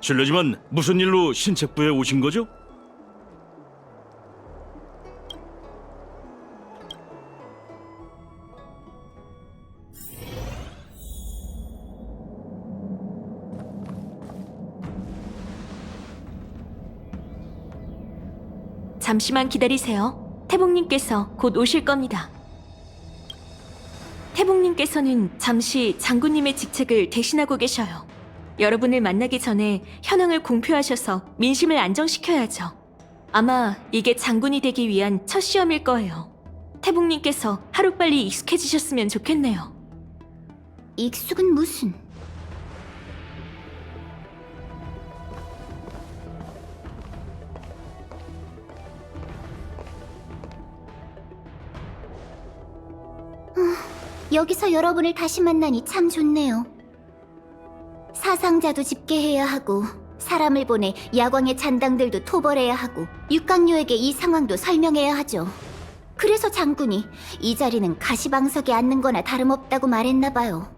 실례지만 무슨 일로 신책부에 오신 거죠? 잠시만 기다리세요. 태복님께서 곧 오실 겁니다. 태복님께서는 잠시 장군님의 직책을 대신하고 계셔요. 여러분을 만나기 전에 현황을 공표하셔서 민심을 안정시켜야죠. 아마 이게 장군이 되기 위한 첫 시험일 거예요. 태복님께서 하루빨리 익숙해지셨으면 좋겠네요. 익숙은 무슨... 여기서 여러분을 다시 만나니 참 좋네요. 사상자도 집계해야 하고 사람을 보내 야광의 잔당들도 토벌해야 하고 육강료에게 이 상황도 설명해야 하죠. 그래서 장군이 이 자리는 가시방석에 앉는 거나 다름없다고 말했나 봐요.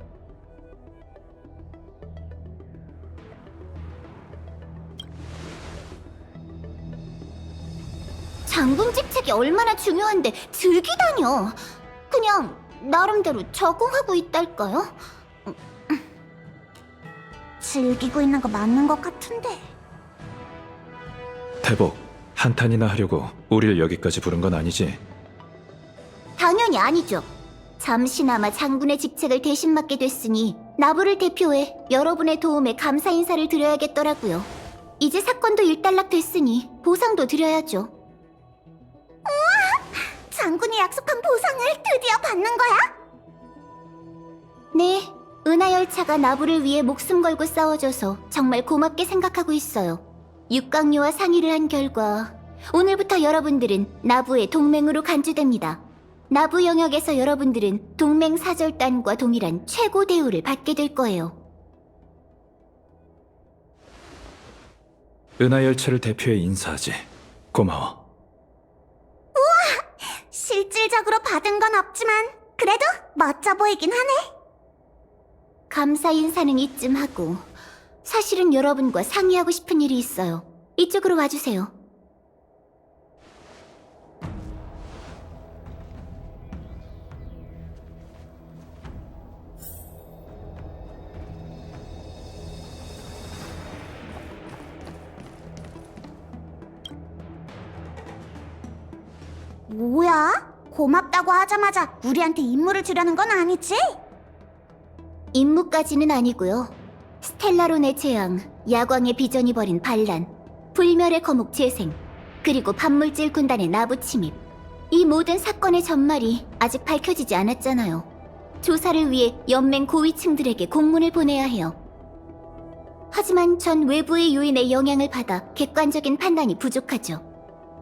장군 직책이 얼마나 중요한데 즐기다뇨. 그냥 나름대로 적응하고 있달까요? 즐기고 있는 거 맞는 것 같은데. 태복, 한탄이나 하려고 우릴 여기까지 부른 건 아니지? 당연히 아니죠. 잠시나마 장군의 직책을 대신 맡게 됐으니 나부를 대표해 여러분의 도움에 감사 인사를 드려야겠더라고요. 이제 사건도 일단락 됐으니 보상도 드려야죠. 우와! 장군이 약속한 보상을 드디어 받는 거야? 네, 은하열차가 나부를 위해 목숨 걸고 싸워줘서 정말 고맙게 생각하고 있어요. 육강요와 상의를 한 결과 오늘부터 여러분들은 나부의 동맹으로 간주됩니다. 나부 영역에서 여러분들은 동맹 사절단과 동일한 최고 대우를 받게 될 거예요. 은하열차를 대표해 인사하지. 고마워. 실질적으로 받은 건 없지만 그래도 멋져 보이긴 하네. 감사 인사는 이쯤 하고 사실은 여러분과 상의하고 싶은 일이 있어요. 이쪽으로 와주세요. 뭐야? 고맙다고 하자마자 우리한테 임무를 주려는 건 아니지? 임무까지는 아니고요. 스텔라론의 재앙, 야광의 비전이 벌인 반란, 불멸의 거목 재생, 그리고 반물질 군단의 나부 침입. 이 모든 사건의 전말이 아직 밝혀지지 않았잖아요. 조사를 위해 연맹 고위층들에게 공문을 보내야 해요. 하지만 전 외부의 요인의 영향을 받아 객관적인 판단이 부족하죠.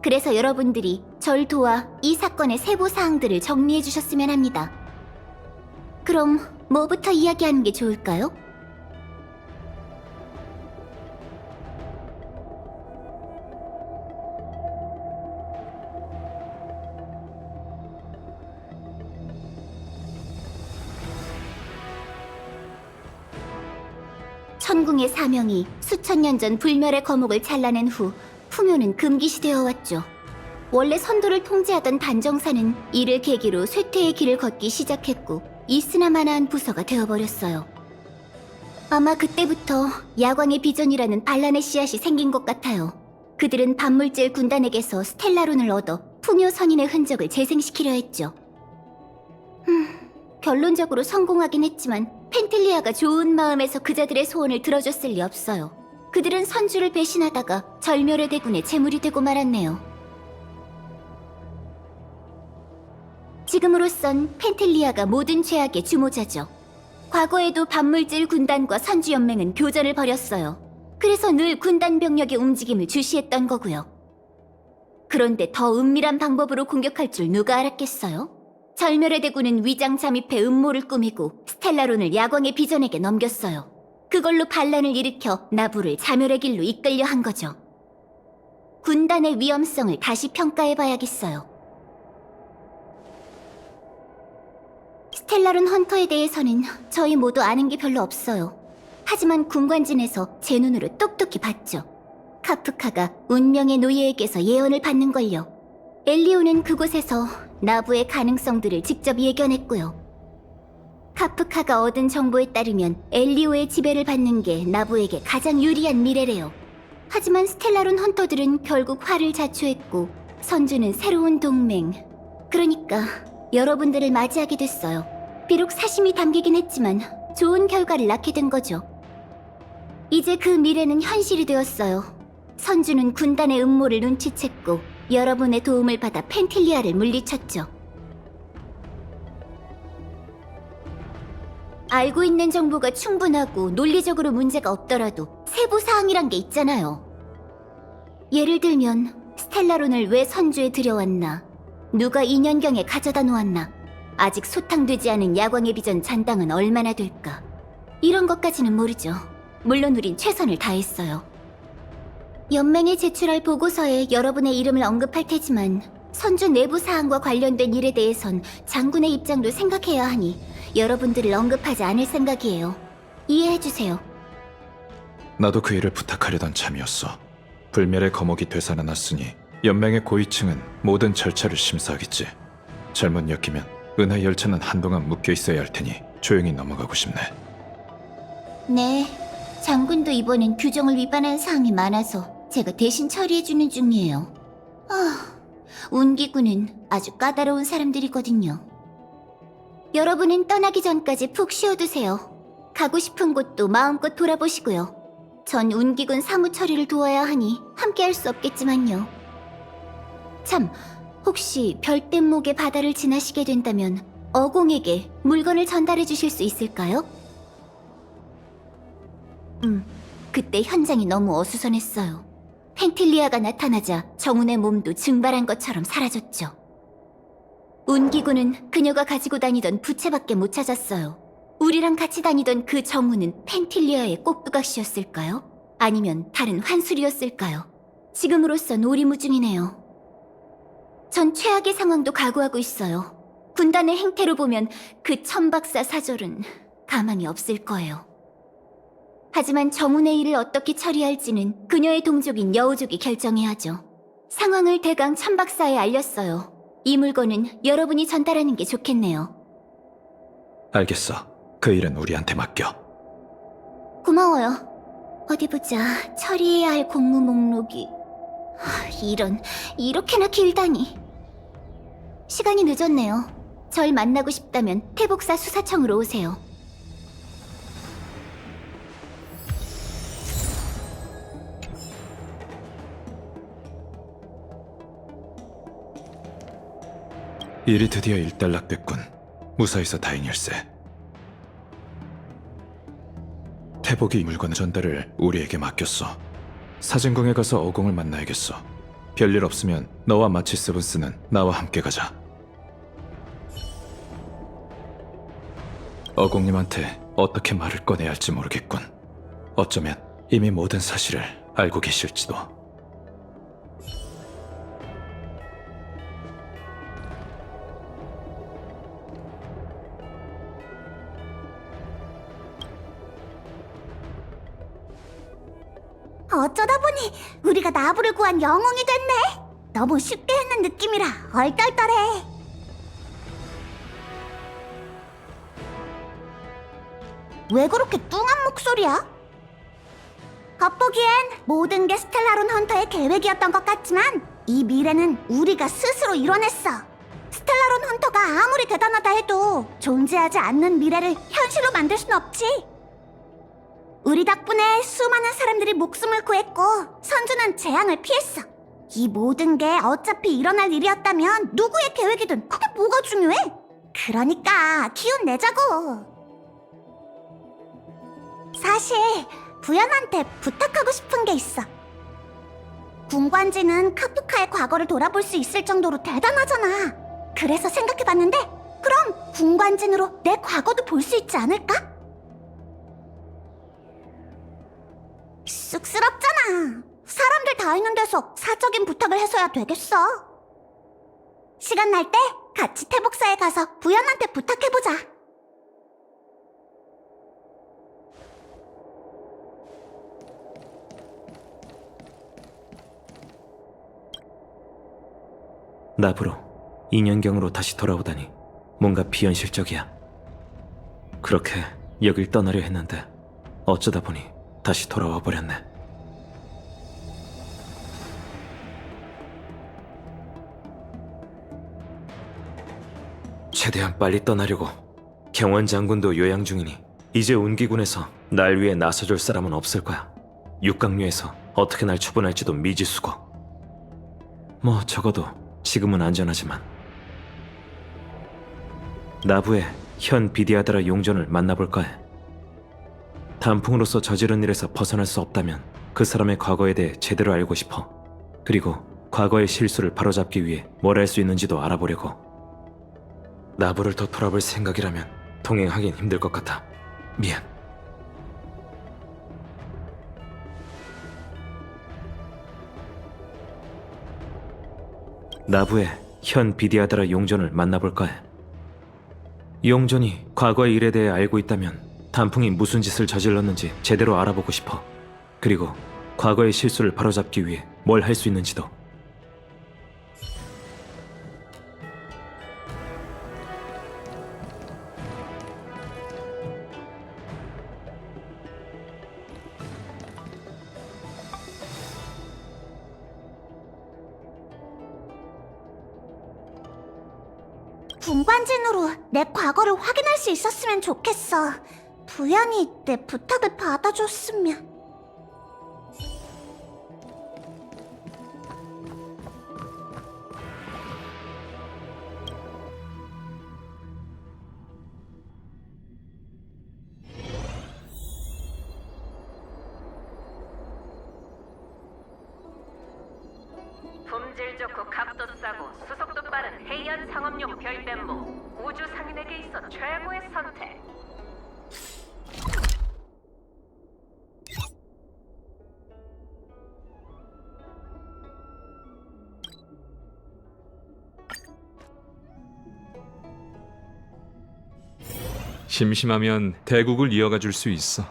그래서 여러분들이 절 도와 이 사건의 세부 사항들을 정리해 주셨으면 합니다. 그럼 뭐부터 이야기하는 게 좋을까요? 천궁의 사명이 수천 년 전 불멸의 거목을 잘라낸 후 풍요는 금기시되어 왔죠. 원래 선도를 통제하던 단정사는 이를 계기로 쇠퇴의 길을 걷기 시작했고 있으나마나한 부서가 되어버렸어요. 아마 그때부터 야광의 비전이라는 반란의 씨앗이 생긴 것 같아요. 그들은 반물질 군단에게서 스텔라론을 얻어 풍요 선인의 흔적을 재생시키려 했죠. 결론적으로 성공하긴 했지만 펜틀리아가 좋은 마음에서 그자들의 소원을 들어줬을 리 없어요. 그들은 선주를 배신하다가 절멸의 대군의 제물이 되고 말았네요. 지금으로선 펜틀리아가 모든 죄악의 주모자죠. 과거에도 반물질 군단과 선주연맹은 교전을 벌였어요. 그래서 늘 군단 병력의 움직임을 주시했던 거고요. 그런데 더 은밀한 방법으로 공격할 줄 누가 알았겠어요? 절멸의 대군은 위장 잠입해 음모를 꾸미고 스텔라론을 야광의 비전에게 넘겼어요. 그걸로 반란을 일으켜 나부를 자멸의 길로 이끌려 한 거죠. 군단의 위험성을 다시 평가해봐야겠어요. 스텔라론 헌터에 대해서는 저희 모두 아는 게 별로 없어요. 하지만 군관진에서 제 눈으로 똑똑히 봤죠. 카프카가 운명의 노예에게서 예언을 받는걸요. 엘리오는 그곳에서 나부의 가능성들을 직접 예견했고요. 카프카가 얻은 정보에 따르면 엘리오의 지배를 받는 게 나부에게 가장 유리한 미래래요. 하지만 스텔라론 헌터들은 결국 화를 자초했고 선주는 새로운 동맹, 그러니까 여러분들을 맞이하게 됐어요. 비록 사심이 담기긴 했지만 좋은 결과를 낳게 된 거죠. 이제 그 미래는 현실이 되었어요. 선주는 군단의 음모를 눈치챘고 여러분의 도움을 받아 펜틸리아를 물리쳤죠. 알고 있는 정보가 충분하고 논리적으로 문제가 없더라도 세부 사항이란 게 있잖아요. 예를 들면 스텔라론을 왜 선주에 들여왔나, 누가 2년경에 가져다 놓았나, 아직 소탕되지 않은 야광의 비전 잔당은 얼마나 될까, 이런 것까지는 모르죠. 물론 우린 최선을 다했어요. 연맹에 제출할 보고서에 여러분의 이름을 언급할 테지만 선주 내부 사항과 관련된 일에 대해선 장군의 입장도 생각해야 하니 여러분들을 언급하지 않을 생각이에요. 이해해주세요. 나도 그 일을 부탁하려던 참이었어. 불멸의 거목이 되살아났으니 연맹의 고위층은 모든 절차를 심사하겠지. 잘못 엮이면 은하 열차는 한동안 묶여 있어야 할 테니 조용히 넘어가고 싶네. 네, 장군도 이번엔 규정을 위반한 사항이 많아서 제가 대신 처리해주는 중이에요. 운기군은 아주 까다로운 사람들이거든요. 여러분은 떠나기 전까지 푹 쉬어두세요. 가고 싶은 곳도 마음껏 돌아보시고요. 전 운기군 사무 처리를 도와야 하니 함께할 수 없겠지만요. 참, 혹시 별빛목의 바다를 지나시게 된다면 어공에게 물건을 전달해 주실 수 있을까요? 그때 현장이 너무 어수선했어요. 펜틸리아가 나타나자 정운의 몸도 증발한 것처럼 사라졌죠. 운기군은 그녀가 가지고 다니던 부채밖에 못 찾았어요. 우리랑 같이 다니던 그 정운은 펜틸리아의 꼭두각시였을까요? 아니면 다른 환술이었을까요? 지금으로선 오리무중이네요. 전 최악의 상황도 각오하고 있어요. 군단의 행태로 보면 그 천박사 사절은 가만히 없을 거예요. 하지만 정운의 일을 어떻게 처리할지는 그녀의 동족인 여우족이 결정해야 하죠. 상황을 대강 천박사에 알렸어요. 이 물건은 여러분이 전달하는 게 좋겠네요. 알겠어. 그 일은 우리한테 맡겨. 고마워요. 어디 보자. 처리해야 할 공무 목록이... 이렇게나 길다니. 시간이 늦었네요. 절 만나고 싶다면 태복사 수사청으로 오세요. 일이 드디어 일단락됐군. 무사해서 다행일세. 태복이 물건 전달을 우리에게 맡겼어. 사진궁에 가서 어공을 만나야겠어. 별일 없으면 너와 마치 세븐스는 나와 함께 가자. 어공님한테 어떻게 말을 꺼내야 할지 모르겠군. 어쩌면 이미 모든 사실을 알고 계실지도. 어쩌다 보니 우리가 나부를 구한 영웅이 됐네. 너무 쉽게 했는 느낌이라 얼떨떨해. 왜 그렇게 뚱한 목소리야? 겉보기엔 모든 게 스텔라론 헌터의 계획이었던 것 같지만 이 미래는 우리가 스스로 이뤄냈어. 스텔라론 헌터가 아무리 대단하다 해도 존재하지 않는 미래를 현실로 만들 순 없지. 우리 덕분에 수많은 사람들이 목숨을 구했고 선주는 재앙을 피했어. 이 모든 게 어차피 일어날 일이었다면 누구의 계획이든 그게 뭐가 중요해? 그러니까 기운 내자고. 사실 부연한테 부탁하고 싶은 게 있어. 군관지는 카프카의 과거를 돌아볼 수 있을 정도로 대단하잖아. 그래서 생각해봤는데 그럼 군관진으로 내 과거도 볼 수 있지 않을까? 쑥스럽잖아. 사람들 다 있는 데서 사적인 부탁을 해서야 되겠어. 시간 날 때 같이 태복사에 가서 부연한테 부탁해보자. 나부로 2년경으로 다시 돌아오다니 뭔가 비현실적이야. 그렇게 여길 떠나려 했는데 어쩌다 보니 다시 돌아와 버렸네. 최대한 빨리 떠나려고. 경원 장군도 요양 중이니 이제 운기군에서 날 위해 나서줄 사람은 없을 거야. 육각류에서 어떻게 날 처분할지도 미지수고. 뭐 적어도 지금은 안전하지만. 나부의 현 비디아드라 용전을 만나볼까 해. 단풍으로서 저지른 일에서 벗어날 수 없다면 그 사람의 과거에 대해 제대로 알고 싶어. 그리고 과거의 실수를 바로잡기 위해 뭘 할 수 있는지도 알아보려고. 나부를 더 돌아볼 생각이라면 동행하긴 힘들 것 같아. 미안. 나부의 현 비디아드라 용전을 만나볼까 해. 용전이 과거의 일에 대해 알고 있다면 단풍이 무슨 짓을 저질렀는지 제대로 알아보고 싶어. 그리고 과거의 실수를 바로잡기 위해 뭘 할 수 있는지도. 분관진으로 내 과거를 확인할 수 있었으면 좋겠어. 부연이 내 부탁을 받아줬으면. 품질 좋고 값도 싸고 수속도 빠른 해이안 상업용 별뱀모. 우주 상인에게 있어 최고의 선택. 심심하면 대국을 이어가 줄 수 있어.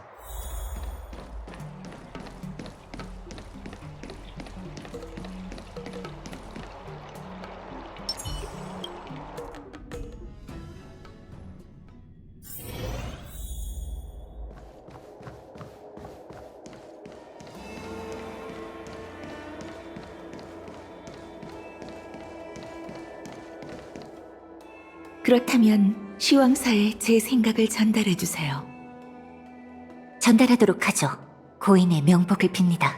그렇다면 시황사에 제 생각을 전달해 주세요. 전달하도록 하죠. 고인의 명복을 빕니다.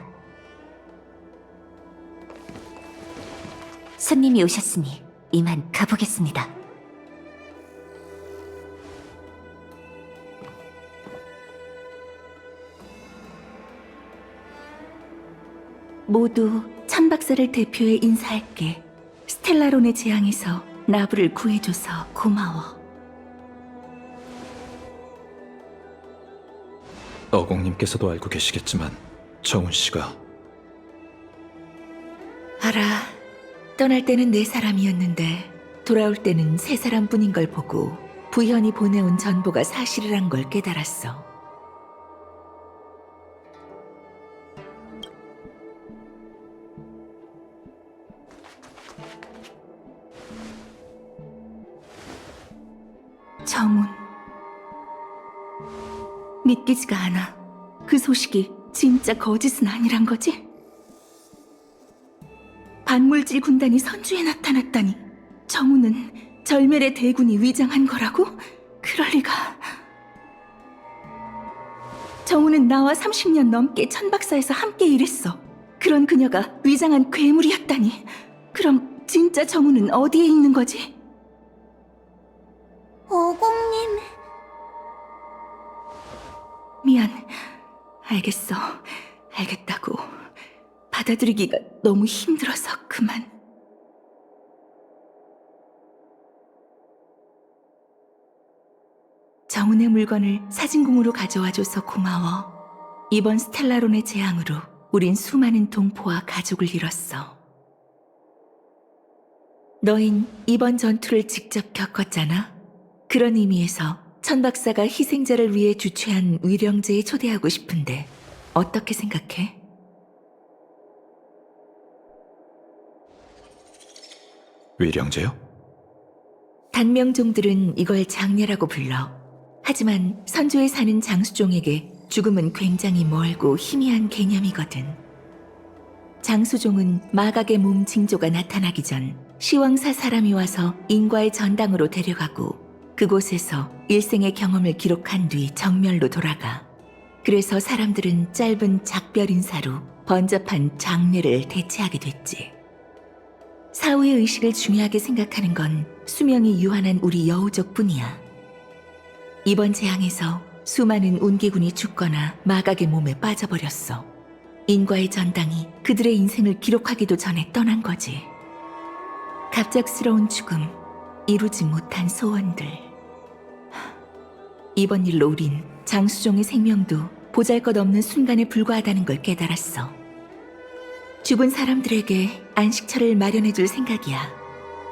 손님이 오셨으니 이만 가보겠습니다. 모두 천박사를 대표해 인사할게. 스텔라론의 재앙에서 나부를 구해줘서 고마워. 어공님께서도 알고 계시겠지만 정훈 씨가 알아. 떠날 때는 네 사람이었는데 돌아올 때는 세 사람뿐인 걸 보고 부현이 보내온 전보가 사실이란 걸 깨달았어. 정훈. 믿기지가 않아. 그 소식이 진짜 거짓은 아니란 거지? 반물질 군단이 선주에 나타났다니. 정훈은 절멸의 대군이 위장한 거라고? 그럴 리가. 정훈은 나와 30년 넘게 천박사에서 함께 일했어. 그런 그녀가 위장한 괴물이었다니. 그럼 진짜 정훈은 어디에 있는 거지? 어공님. 미안. 알겠어. 알겠다고. 받아들이기가 너무 힘들어서 그만. 정훈의 물건을 사진공으로 가져와줘서 고마워. 이번 스텔라론의 재앙으로 우린 수많은 동포와 가족을 잃었어. 너흰 이번 전투를 직접 겪었잖아. 그런 의미에서 천박사가 희생자를 위해 주최한 위령제에 초대하고 싶은데 어떻게 생각해? 위령제요? 단명종들은 이걸 장례라고 불러. 하지만 선조에 사는 장수종에게 죽음은 굉장히 멀고 희미한 개념이거든. 장수종은 마각의 몸 징조가 나타나기 전 시황사 사람이 와서 인과의 전당으로 데려가고 그곳에서 일생의 경험을 기록한 뒤 정멸로 돌아가. 그래서 사람들은 짧은 작별 인사로 번잡한 장례를 대체하게 됐지. 사후의 의식을 중요하게 생각하는 건 수명이 유한한 우리 여우족뿐이야. 이번 재앙에서 수많은 운기군이 죽거나 마각의 몸에 빠져버렸어. 인과의 전당이 그들의 인생을 기록하기도 전에 떠난 거지. 갑작스러운 죽음, 이루지 못한 소원들. 이번 일로 우린 장수종의 생명도 보잘것없는 순간에 불과하다는 걸 깨달았어. 죽은 사람들에게 안식처를 마련해줄 생각이야.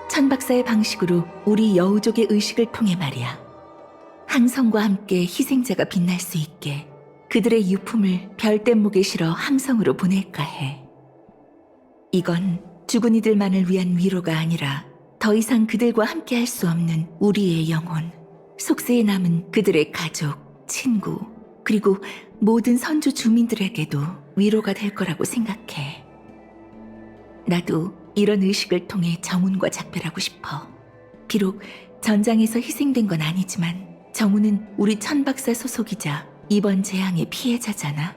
천박사의 방식으로 우리 여우족의 의식을 통해 말이야. 항성과 함께 희생자가 빛날 수 있게 그들의 유품을 별대목에 실어 항성으로 보낼까 해. 이건 죽은 이들만을 위한 위로가 아니라 더 이상 그들과 함께 할 수 없는 우리의 영혼, 속세에 남은 그들의 가족, 친구, 그리고 모든 선조 주민들에게도 위로가 될 거라고 생각해. 나도 이런 의식을 통해 정운과 작별하고 싶어. 비록 전장에서 희생된 건 아니지만 정운은 우리 천박사 소속이자 이번 재앙의 피해자잖아.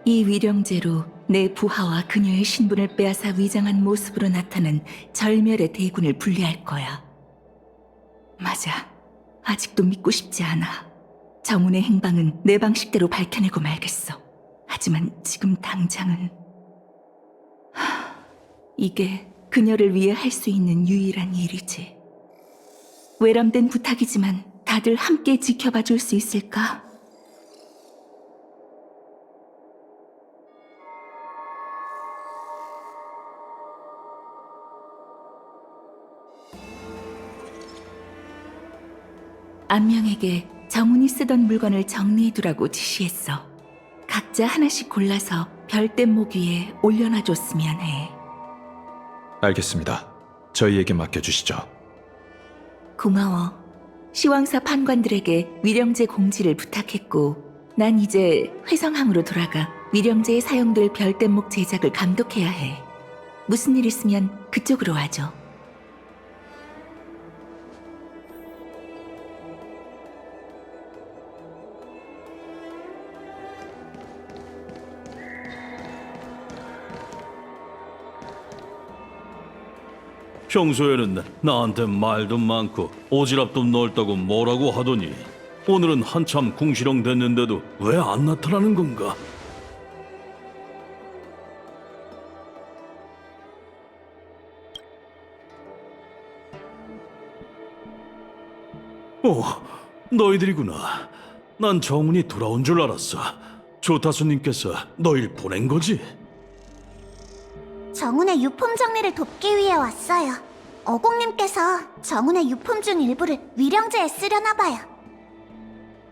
이 위령제로 내 부하와 그녀의 신분을 빼앗아 위장한 모습으로 나타난 절멸의 대군을 분리할 거야. 맞아. 아직도 믿고 싶지 않아. 정운의 행방은 내 방식대로 밝혀내고 말겠어. 하지만 지금 당장은 이게 그녀를 위해 할 수 있는 유일한 일이지. 외람된 부탁이지만 다들 함께 지켜봐 줄 수 있을까? 안명에게 정운이 쓰던 물건을 정리해두라고 지시했어. 각자 하나씩 골라서 별대목 위에 올려놔줬으면 해. 알겠습니다. 저희에게 맡겨주시죠. 고마워. 시황사 판관들에게 위령제 공지를 부탁했고 난 이제 회성항으로 돌아가 위령제에 사용될 별대목 제작을 감독해야 해. 무슨 일 있으면 그쪽으로 와줘. 평소에는 나한테 말도 많고 오지랖도 넓다고 뭐라고 하더니 오늘은 한참 궁시렁 됐는데도 왜 안 나타나는 건가? 너희들이구나. 난 정훈이 돌아온 줄 알았어. 조타수님께서 너희를 보낸 거지? 정운의 유품 정리를 돕기 위해 왔어요. 어공님께서 정운의 유품 중 일부를 위령제에 쓰려나 봐요.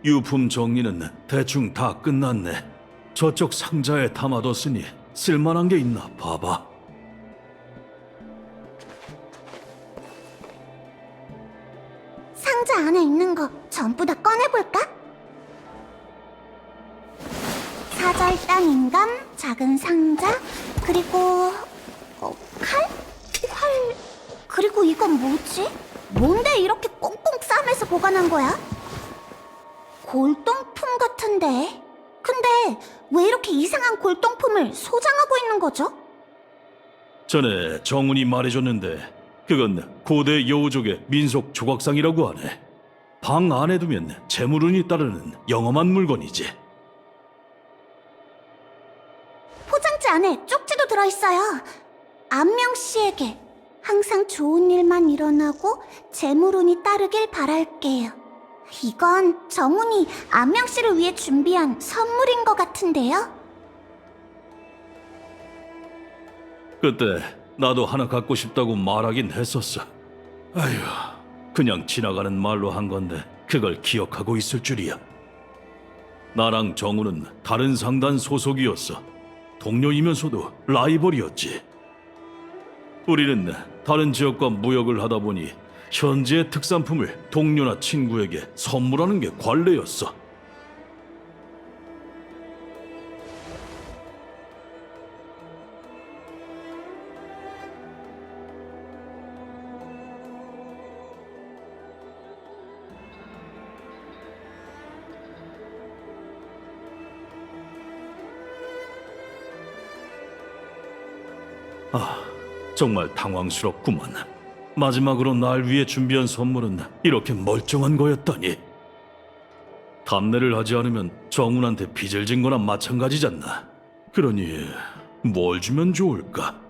유품 정리는 대충 다 끝났네. 저쪽 상자에 담아뒀으니 쓸만한 게 있나 봐봐. 상자 안에 있는 거 전부 다 꺼내볼까? 사절단 인감, 작은 상자, 그리고 칼? 그리고 이건 뭐지? 뭔데 이렇게 꽁꽁 싸매서 보관한 거야? 골동품 같은데? 근데 왜 이렇게 이상한 골동품을 소장하고 있는 거죠? 전에 정훈이 말해줬는데 그건 고대 여우족의 민속 조각상이라고 하네. 방 안에 두면 재물운이 따르는 영험한 물건이지. 포장지 안에 쪽지도 들어있어요. 안명 씨에게 항상 좋은 일만 일어나고 재물운이 따르길 바랄게요. 이건 정훈이 안명 씨를 위해 준비한 선물인 것 같은데요? 그때 나도 하나 갖고 싶다고 말하긴 했었어. 아휴, 그냥 지나가는 말로 한 건데 그걸 기억하고 있을 줄이야. 나랑 정우는 다른 상단 소속이었어. 동료이면서도 라이벌이었지. 우리는 다른 지역과 무역을 하다 보니 현지의 특산품을 동료나 친구에게 선물하는 게 관례였어. 정말 당황스럽구만. 마지막으로 날 위해 준비한 선물은 이렇게 멀쩡한 거였다니. 답례를 하지 않으면 정훈한테 빚을 진 거나 마찬가지잖아. 그러니 뭘 주면 좋을까?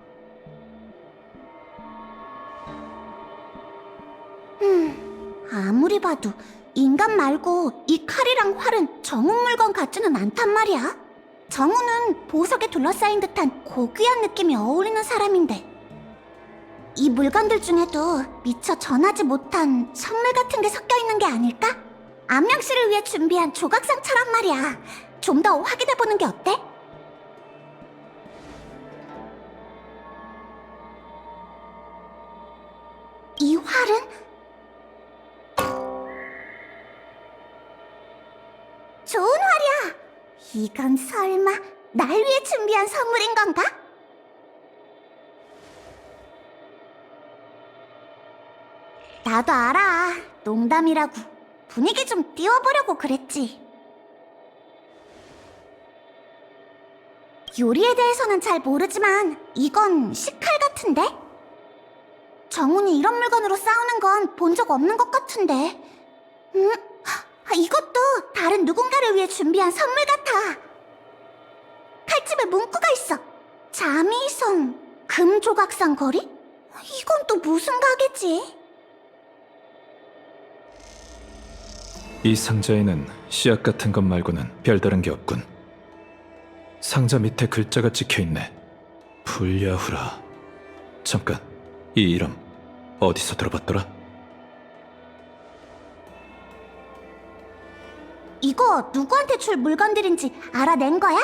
아무리 봐도 인간 말고 이 칼이랑 활은 정훈 물건 같지는 않단 말이야. 정훈은 보석에 둘러싸인 듯한 고귀한 느낌이 어울리는 사람인데 이 물건들 중에도 미처 전하지 못한 선물 같은 게 섞여 있는 게 아닐까? 암양 씨를 위해 준비한 조각상처럼 말이야. 좀 더 확인해 보는 게 어때? 이 활은? 좋은 활이야. 이건 설마 날 위해 준비한 선물인 건가? 나도 알아. 농담이라고. 분위기 좀 띄워보려고 그랬지. 요리에 대해서는 잘 모르지만 이건 식칼 같은데? 정훈이 이런 물건으로 싸우는 건 본 적 없는 것 같은데. 이것도 다른 누군가를 위해 준비한 선물 같아. 칼집에 문구가 있어. 자미성 금조각상 거리? 이건 또 무슨 가게지? 이 상자에는 씨앗 같은 것 말고는 별다른 게 없군. 상자 밑에 글자가 찍혀있네. 불야후라. 잠깐, 이 이름 어디서 들어봤더라? 이거 누구한테 줄 물건들인지 알아낸 거야?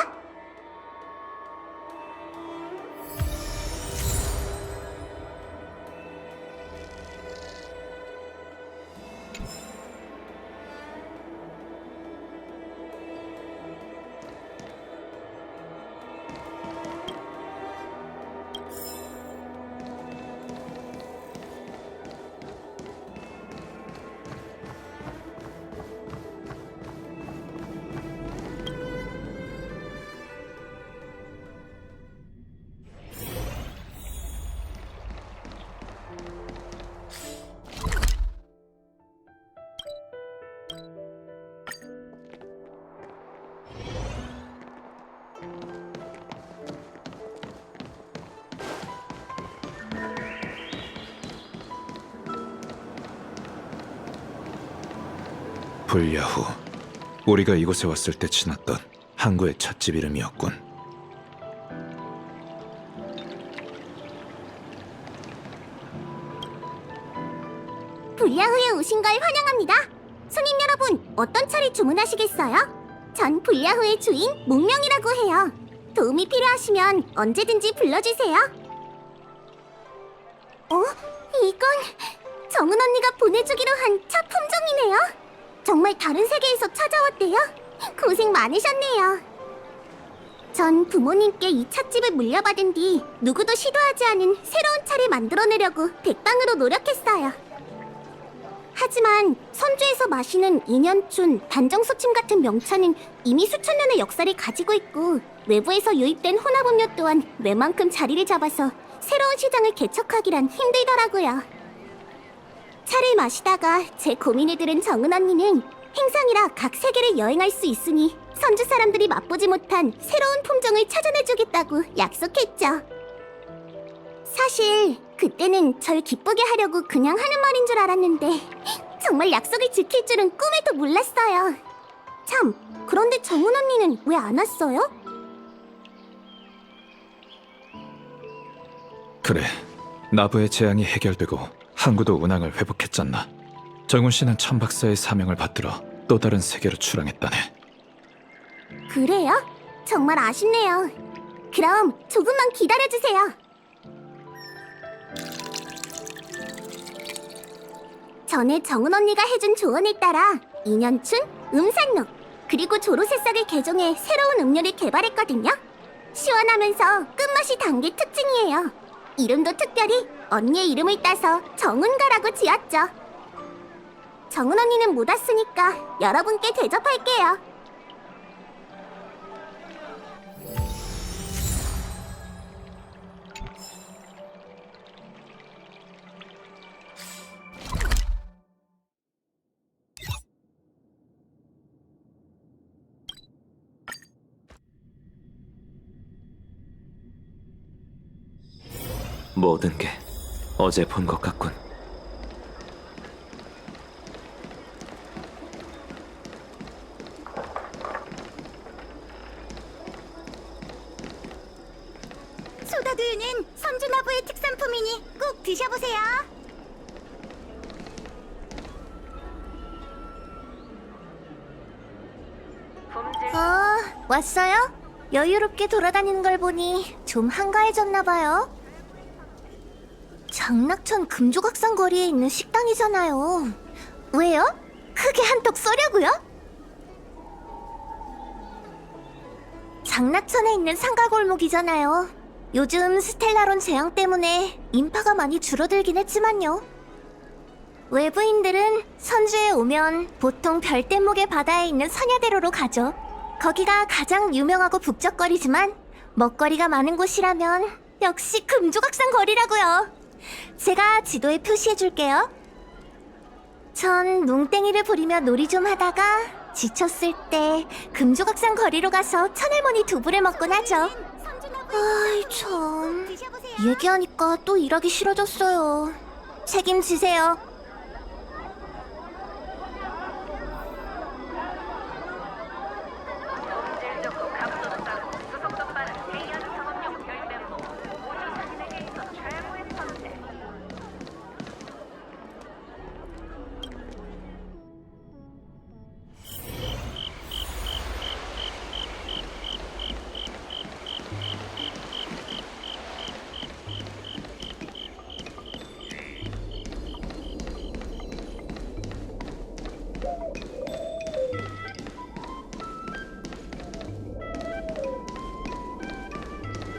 불야후. 우리가 이곳에 왔을 때 지났던 항구의 찻집 이름이었군. 불야후에 오신 걸 환영합니다. 손님 여러분, 어떤 차를 주문하시겠어요? 전 불야후의 주인 몽명이라고 해요. 도움이 필요하시면 언제든지 불러주세요. 이건 정은 언니가 보내주기로 한 차 품종이네요. 정말 다른 세계에서 찾아왔대요. 고생 많으셨네요. 전 부모님께 이 찻집을 물려받은 뒤 누구도 시도하지 않은 새로운 차를 만들어내려고 백방으로 노력했어요. 하지만 선주에서 마시는 인연춘, 단정소침 같은 명차는 이미 수천 년의 역사를 가지고 있고 외부에서 유입된 혼합음료 또한 웬만큼 자리를 잡아서 새로운 시장을 개척하기란 힘들더라고요. 차를 마시다가 제 고민을 들은 정은 언니는 행상이라 각 세계를 여행할 수 있으니 선주 사람들이 맛보지 못한 새로운 품종을 찾아내주겠다고 약속했죠. 사실 그때는 절 기쁘게 하려고 그냥 하는 말인 줄 알았는데 정말 약속을 지킬 줄은 꿈에도 몰랐어요. 참, 그런데 정은 언니는 왜 안 왔어요? 그래, 나부의 재앙이 해결되고 항구도 운항을 회복했잖아. 정훈 씨는 천박사의 사명을 받들어 또 다른 세계로 출항했다네. 그래요? 정말 아쉽네요. 그럼 조금만 기다려주세요. 전에 정은 언니가 해준 조언을 따라 인연춘, 음산록, 그리고 조로새싹을 개종해 새로운 음료를 개발했거든요. 시원하면서 끝맛이 단 게 특징이에요. 이름도 특별히 언니의 이름을 따서 정은가라고 지었죠. 정은 언니는 못 왔으니까 여러분께 대접할게요. 모든 게 어제 본 것 같군. 소다두유는 선주나부의 특산품이니 꼭 드셔보세요. 왔어요? 여유롭게 돌아다니는 걸 보니 좀 한가해졌나봐요. 장락천 금조각상 거리에 있는 식당이잖아요. 왜요? 크게 한턱 쏘려고요? 장락천에 있는 상가골목이잖아요. 요즘 스텔라론 재앙 때문에 인파가 많이 줄어들긴 했지만요. 외부인들은 선주에 오면 보통 별대목의 바다에 있는 선야대로로 가죠. 거기가 가장 유명하고 북적거리지만 먹거리가 많은 곳이라면 역시 금조각상 거리라고요. 제가 지도에 표시해줄게요. 전 뭉땡이를 부리며 놀이 좀 하다가 지쳤을 때 금조각상 거리로 가서 천할머니 두부를 먹곤 하죠. 아이 참, 얘기하니까 또 일하기 싫어졌어요. 책임지세요. 품질 좋고 값도 싸고 수속도 빠른 A형 상업용 별뱀모 우주 상인에게 있어 최고의 선택.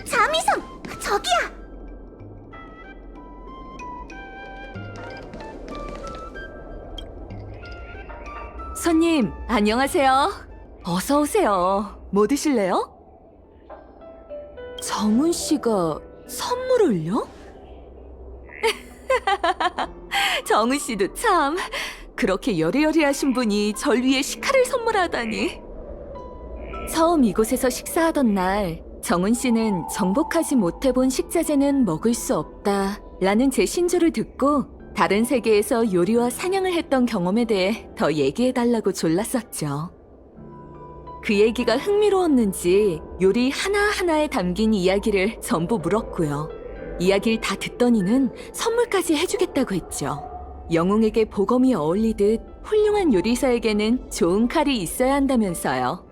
자미성! 저기야! 손님, 안녕하세요. 어서 오세요. 뭐 드실래요? 정훈 씨가 선물을요? 정훈 씨도 참 그렇게 여리여리하신 분이 절 위해 식칼을 선물하다니. 처음 이곳에서 식사하던 날 정훈 씨는 정복하지 못해본 식자재는 먹을 수 없다 라는 제 신조를 듣고 다른 세계에서 요리와 사냥을 했던 경험에 대해 더 얘기해달라고 졸랐었죠. 그 얘기가 흥미로웠는지 요리 하나하나에 담긴 이야기를 전부 물었고요. 이야기를 다 듣더니는 선물까지 해주겠다고 했죠. 영웅에게 보검이 어울리듯 훌륭한 요리사에게는 좋은 칼이 있어야 한다면서요.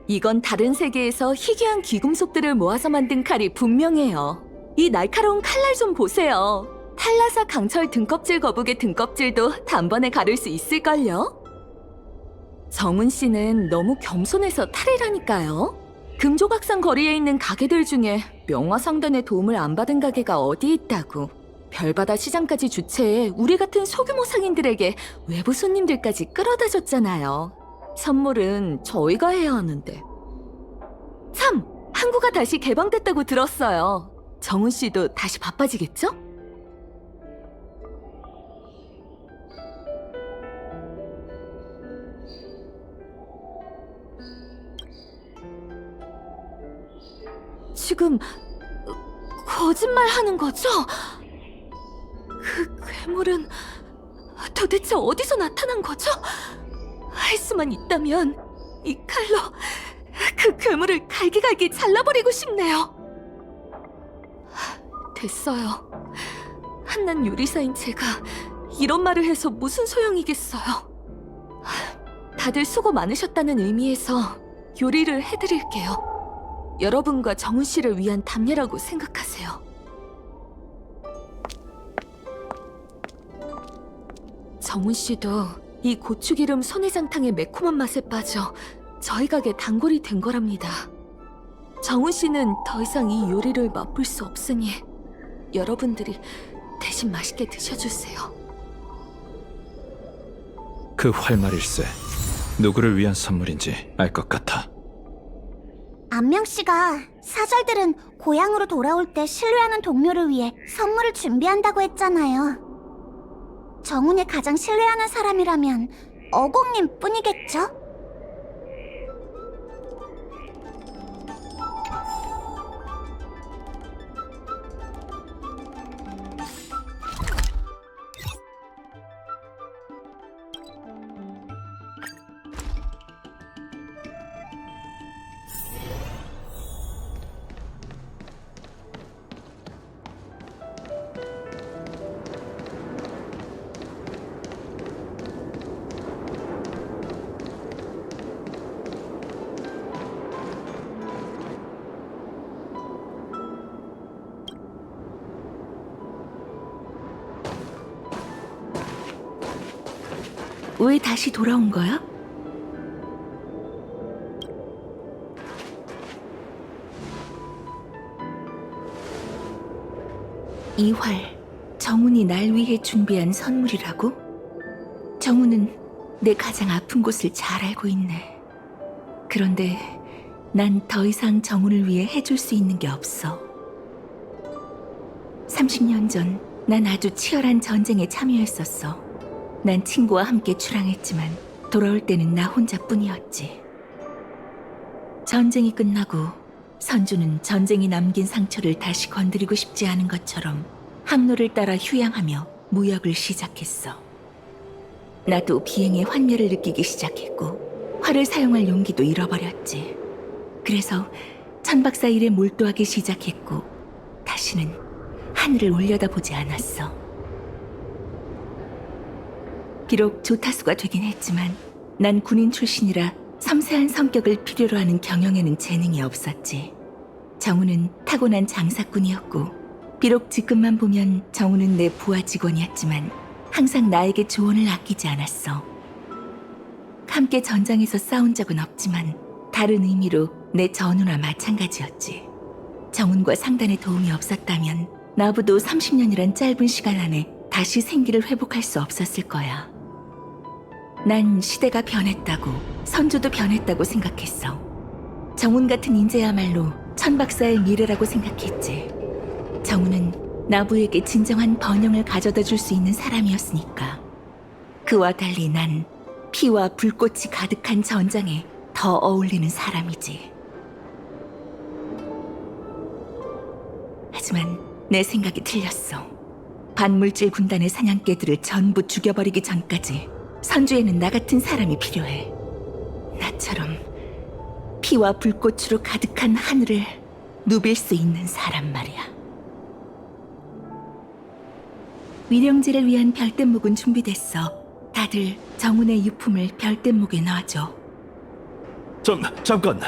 이건 다른 세계에서 희귀한 귀금속들을 모아서 만든 칼이 분명해요. 이 날카로운 칼날 좀 보세요. 탈라사 강철 등껍질 거북의 등껍질도 단번에 가를 수 있을걸요? 정훈 씨는 너무 겸손해서 탈이라니까요. 금조각상 거리에 있는 가게들 중에 명화상단의 도움을 안 받은 가게가 어디 있다고. 별바다 시장까지 주최해 우리 같은 소규모 상인들에게 외부 손님들까지 끌어다 줬잖아요. 선물은 저희가 해야 하는데. 참! 항구가 다시 개방됐다고 들었어요. 정훈 씨도 다시 바빠지겠죠? 지금 거짓말 하는 거죠? 그 괴물은 도대체 어디서 나타난 거죠? 할 수만 있다면 이 칼로 그 괴물을 갈기갈기 잘라버리고 싶네요. 됐어요. 한낱 요리사인 제가 이런 말을 해서 무슨 소용이겠어요. 다들 수고 많으셨다는 의미에서 요리를 해드릴게요. 여러분과 정훈 씨를 위한 답례라고 생각하세요. 정훈 씨도 이 고추기름 손해장탕의 매콤한 맛에 빠져 저희 가게 단골이 된 거랍니다. 정훈 씨는 더 이상 이 요리를 맛볼 수 없으니 여러분들이 대신 맛있게 드셔주세요. 그 활말일세 누구를 위한 선물인지 알 것 같아. 안명 씨가 사절들은 고향으로 돌아올 때 신뢰하는 동료를 위해 선물을 준비한다고 했잖아요. 정훈이 가장 신뢰하는 사람이라면 어공님 뿐이겠죠? 왜 다시 돌아온 거야? 이 활, 정훈이 날 위해 준비한 선물이라고? 정훈은 내 가장 아픈 곳을 잘 알고 있네. 그런데 난 더 이상 정훈을 위해 해줄 수 있는 게 없어. 30년 전 난 아주 치열한 전쟁에 참여했었어. 난 친구와 함께 출항했지만 돌아올 때는 나 혼자뿐이었지. 전쟁이 끝나고 선주는 전쟁이 남긴 상처를 다시 건드리고 싶지 않은 것처럼 항로를 따라 휴양하며 무역을 시작했어. 나도 비행의 환멸을 느끼기 시작했고 활을 사용할 용기도 잃어버렸지. 그래서 천박사 일에 몰두하기 시작했고 다시는 하늘을 올려다보지 않았어. 비록 조타수가 되긴 했지만 난 군인 출신이라 섬세한 성격을 필요로 하는 경영에는 재능이 없었지. 정우는 타고난 장사꾼이었고 비록 직급만 보면 정우는 내 부하 직원이었지만 항상 나에게 조언을 아끼지 않았어. 함께 전장에서 싸운 적은 없지만 다른 의미로 내 전우나 마찬가지였지. 정훈과 상단의 도움이 없었다면 나부도 30년이란 짧은 시간 안에 다시 생기를 회복할 수 없었을 거야. 난 시대가 변했다고, 선조도 변했다고 생각했어. 정훈 같은 인재야말로 천박사의 미래라고 생각했지. 정훈은 나부에게 진정한 번영을 가져다 줄 수 있는 사람이었으니까. 그와 달리 난 피와 불꽃이 가득한 전장에 더 어울리는 사람이지. 하지만 내 생각이 틀렸어. 반물질 군단의 사냥개들을 전부 죽여버리기 전까지 선주에는 나 같은 사람이 필요해. 나처럼 피와 불꽃으로 가득한 하늘을 누빌 수 있는 사람 말이야. 위령제를 위한 별댄목은 준비됐어. 다들 정훈의 유품을 별댄목에 넣어줘. 잠깐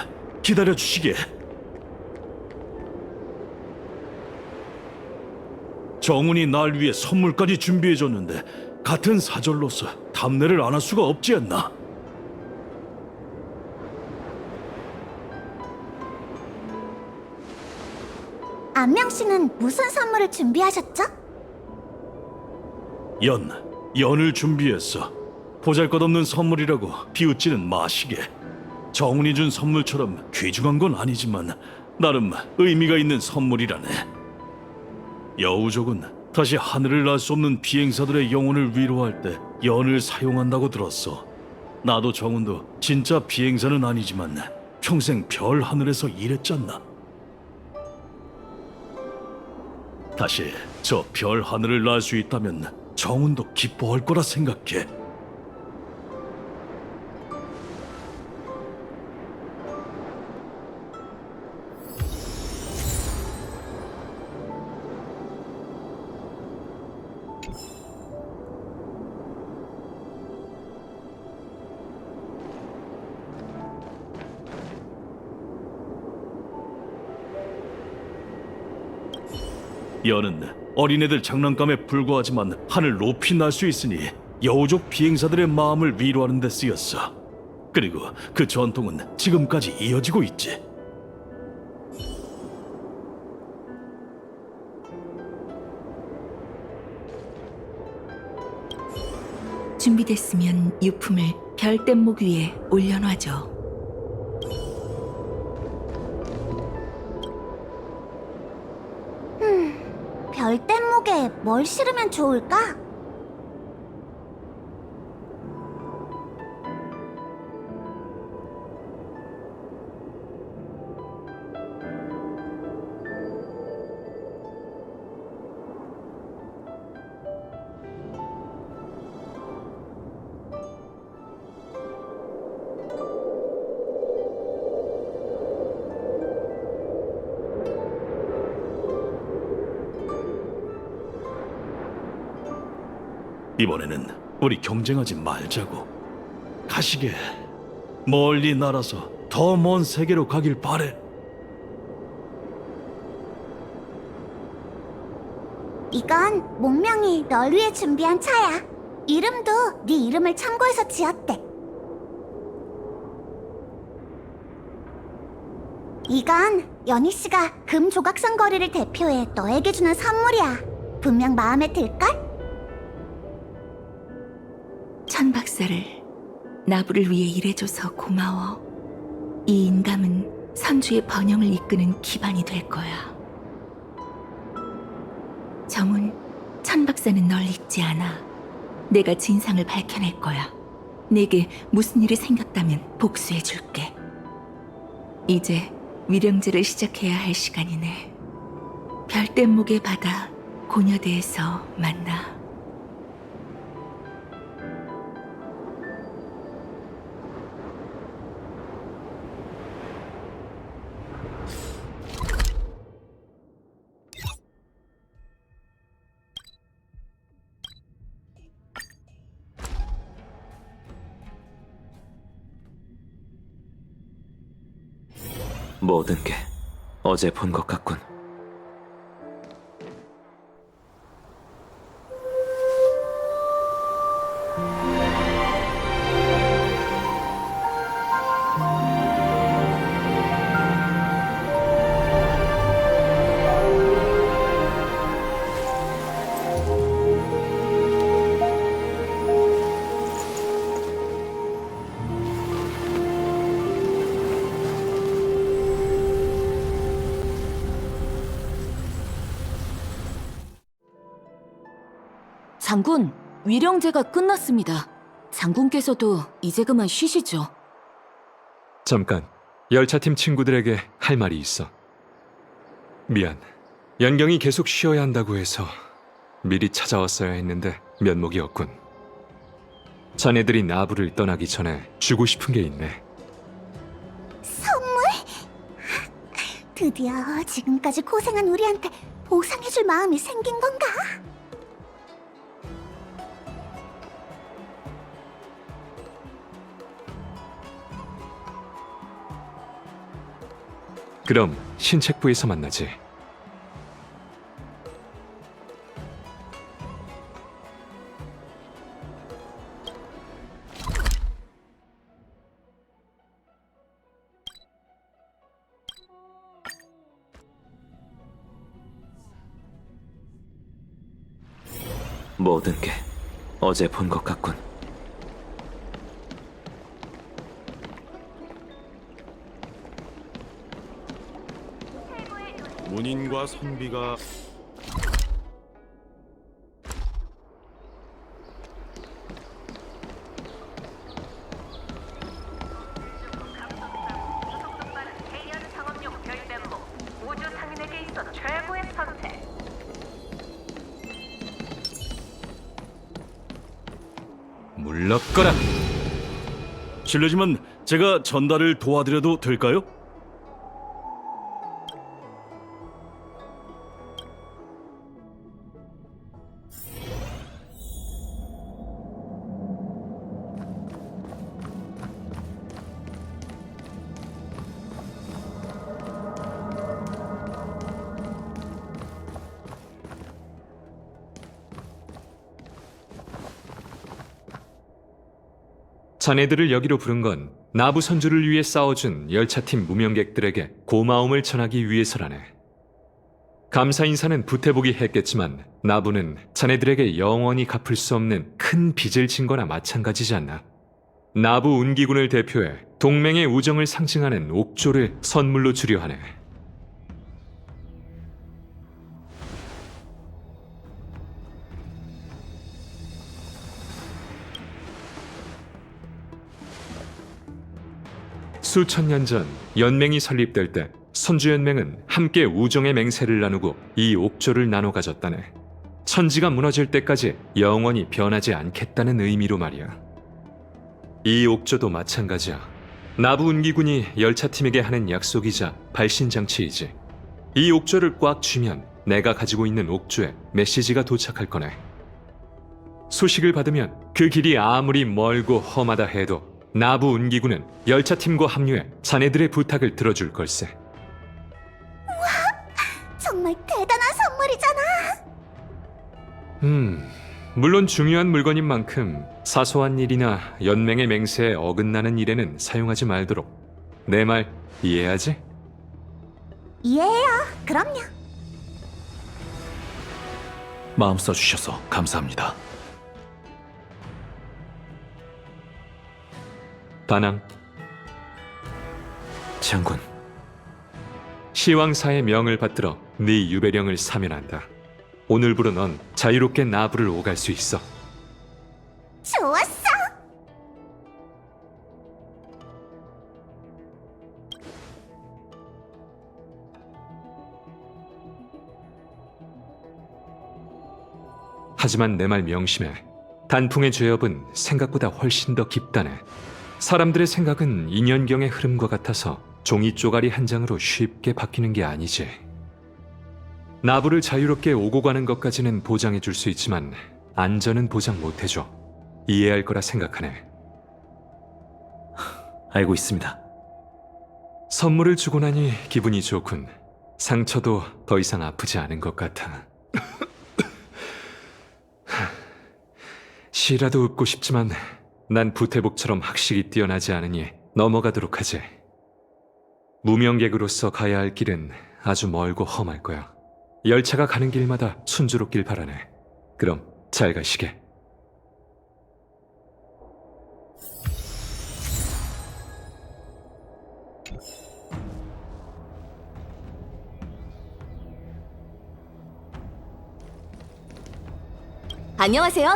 기다려 주시게. 정훈이 날 위해 선물까지 준비해줬는데 같은 사절로서 답례를 안 할 수가 없지 않나? 안명 씨는 무슨 선물을 준비하셨죠? 연을 준비했어. 보잘것없는 선물이라고 비웃지는 마시게. 정훈이 준 선물처럼 귀중한 건 아니지만 나름 의미가 있는 선물이라네. 여우족은 다시 하늘을 날 수 없는 비행사들의 영혼을 위로할 때 연을 사용한다고 들었어. 나도 정훈도 진짜 비행사는 아니지만 평생 별 하늘에서 일했잖아. 다시 저 별 하늘을 날 수 있다면 정훈도 기뻐할 거라 생각해. 연은 어린애들 장난감에 불과하지만 하늘 높이 날 수 있으니 여우족 비행사들의 마음을 위로하는 데 쓰였어. 그리고 그 전통은 지금까지 이어지고 있지. 준비됐으면 유품을 별뗏목 위에 올려놔줘. 별뗏목에 뭘 실으면 좋을까? 이번에는 우리 경쟁하지 말자고. 가시게 멀리 날아서 더 먼 세계로 가길 바래. 이건 목명이 널 위해 준비한 차야. 이름도 네 이름을 참고해서 지었대. 이건 연희 씨가 금 조각상 거리를 대표해 너에게 주는 선물이야. 분명 마음에 들걸? 천 박사를 나부를 위해 일해줘서 고마워. 이 인감은 선주의 번영을 이끄는 기반이 될 거야. 정훈, 천 박사는 널 잊지 않아. 내가 진상을 밝혀낼 거야. 내게 무슨 일이 생겼다면 복수해줄게. 이제 위령제를 시작해야 할 시간이네. 별뗏목의 바다 고녀대에서 만나. 모든 게 어제 본 것 같군. 장군, 위령제가 끝났습니다. 장군께서도 이제 그만 쉬시죠. 잠깐, 열차팀 친구들에게 할 말이 있어. 미안. 연경이 계속 쉬어야 한다고 해서 미리 찾아왔어야 했는데 면목이 없군. 자네들이 나부를 떠나기 전에 주고 싶은 게 있네. 선물? 드디어 지금까지 고생한 우리한테 보상해줄 마음이 생긴 건가? 그럼 신책부에서 만나지. 모든 게 어제 본 것 같군. 문인과 선비가 수속도 빠른 해연 상업용 별변모 우주 상인에게 있어 최고의 선택. 물러거라. 실례지만 제가 전달을 도와드려도 될까요? 자네들을 여기로 부른 건 나부 선주를 위해 싸워준 열차팀 무명객들에게 고마움을 전하기 위해서라네. 감사 인사는 부태복이 했겠지만 나부는 자네들에게 영원히 갚을 수 없는 큰 빚을 진 거나 마찬가지지 않나. 나부 운기군을 대표해 동맹의 우정을 상징하는 옥조를 선물로 주려 하네. 수천 년 전 연맹이 설립될 때 선주연맹은 함께 우정의 맹세를 나누고 이 옥조를 나눠 가졌다네. 천지가 무너질 때까지 영원히 변하지 않겠다는 의미로 말이야. 이 옥조도 마찬가지야. 나부 운기군이 열차팀에게 하는 약속이자 발신장치이지. 이 옥조를 꽉 쥐면 내가 가지고 있는 옥조에 메시지가 도착할 거네. 소식을 받으면 그 길이 아무리 멀고 험하다 해도 나부 운기군은 열차팀과 합류해 자네들의 부탁을 들어줄 걸세. 정말 대단한 선물이잖아. 물론 중요한 물건인 만큼 사소한 일이나 연맹의 맹세에 어긋나는 일에는 사용하지 말도록. 내 말 이해하지? 이해해요. 그럼요. 마음 써주셔서 감사합니다. 반항. 장군, 시왕사의 명을 받들어 네 유배령을 사면한다. 오늘부로 넌 자유롭게 나부를 오갈 수 있어. 좋았어. 하지만 내 말 명심해. 단풍의 죄업은 생각보다 훨씬 더 깊다네. 사람들의 생각은 인연경의 흐름과 같아서 종이 쪼가리 한 장으로 쉽게 바뀌는 게 아니지. 나부를 자유롭게 오고 가는 것까지는 보장해 줄 수 있지만 안전은 보장 못 해줘. 이해할 거라 생각하네. 알고 있습니다. 선물을 주고 나니 기분이 좋군. 상처도 더 이상 아프지 않은 것 같아. 시라도 읊고 싶지만 난 부태복처럼 학식이 뛰어나지 않으니 넘어가도록 하지. 무명객으로서 가야 할 길은 아주 멀고 험할 거야. 열차가 가는 길마다 순조롭길 바라네. 그럼 잘 가시게. 안녕하세요.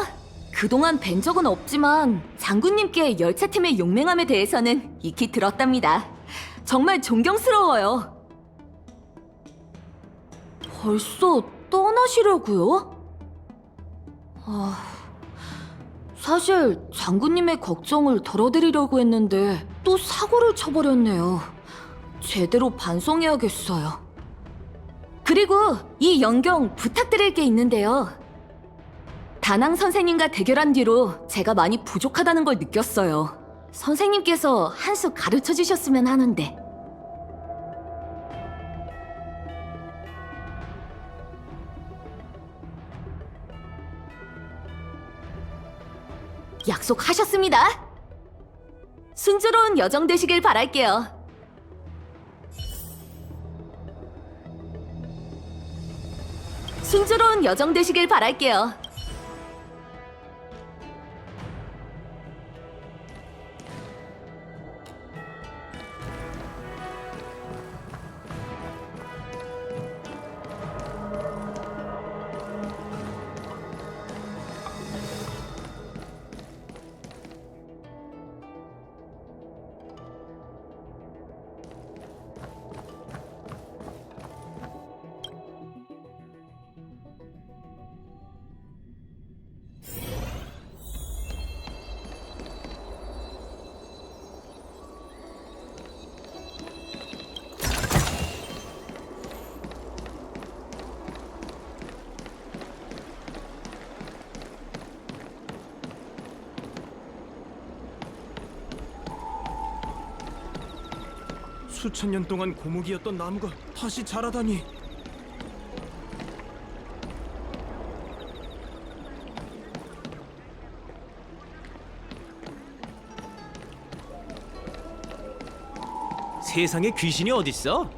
그동안 뵌 적은 없지만 장군님께 열차팀의 용맹함에 대해서는 익히 들었답니다. 정말 존경스러워요. 벌써 떠나시려고요? 사실 장군님의 걱정을 덜어드리려고 했는데 또 사고를 쳐버렸네요. 제대로 반성해야겠어요. 그리고 이 연경 부탁드릴 게 있는데요. 다낭 선생님과 대결한 뒤로 제가 많이 부족하다는 걸 느꼈어요. 선생님께서 한 수 가르쳐 주셨으면 하는데. 약속하셨습니다. 순조로운 여정 되시길 바랄게요. 순조로운 여정 되시길 바랄게요. 수천 년 동안 고목이었던 나무가 다시 자라다니. 세상에 귀신이 어딨어?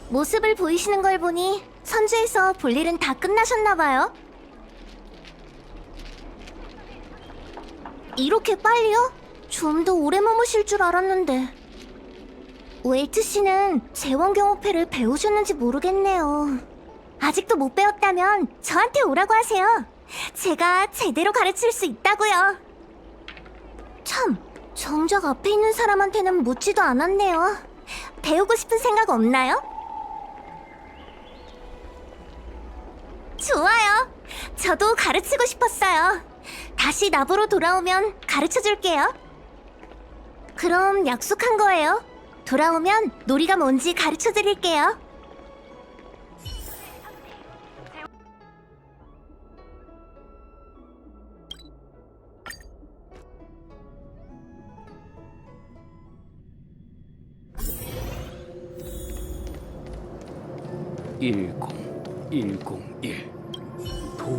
모습을 보이시는 걸 보니 선주에서 볼 일은 다 끝나셨나 봐요. 이렇게 빨리요? 좀 더 오래 머무실 줄 알았는데. 웨이트 씨는 제왕경호패를 배우셨는지 모르겠네요. 아직도 못 배웠다면 저한테 오라고 하세요. 제가 제대로 가르칠 수 있다고요. 참, 정작 앞에 있는 사람한테는 묻지도 않았네요. 배우고 싶은 생각 없나요? 좋아요. 저도 가르치고 싶었어요. 다시 나보러 돌아오면 가르쳐 줄게요. 그럼 약속한 거예요. 돌아오면 놀이가 뭔지 가르쳐 드릴게요.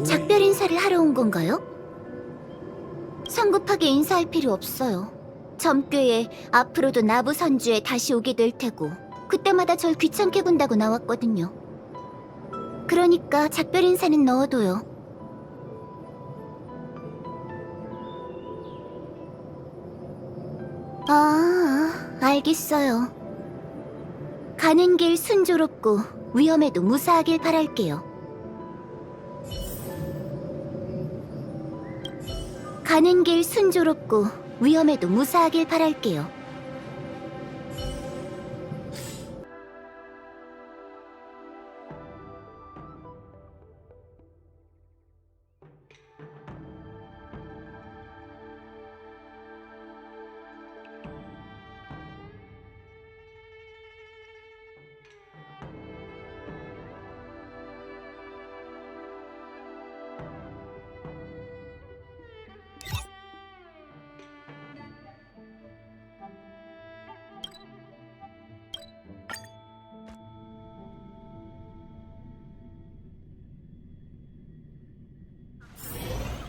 작별 인사를 하러 온 건가요? 성급하게 인사할 필요 없어요. 점괘에 앞으로도 나부 선주에 다시 오게 될 테고 그때마다 절 귀찮게 군다고 나왔거든요. 그러니까 작별 인사는 넣어둬요. 알겠어요. 가는 길 순조롭고 위험에도 무사하길 바랄게요. 가는 길 순조롭고 위험에도 무사하길 바랄게요.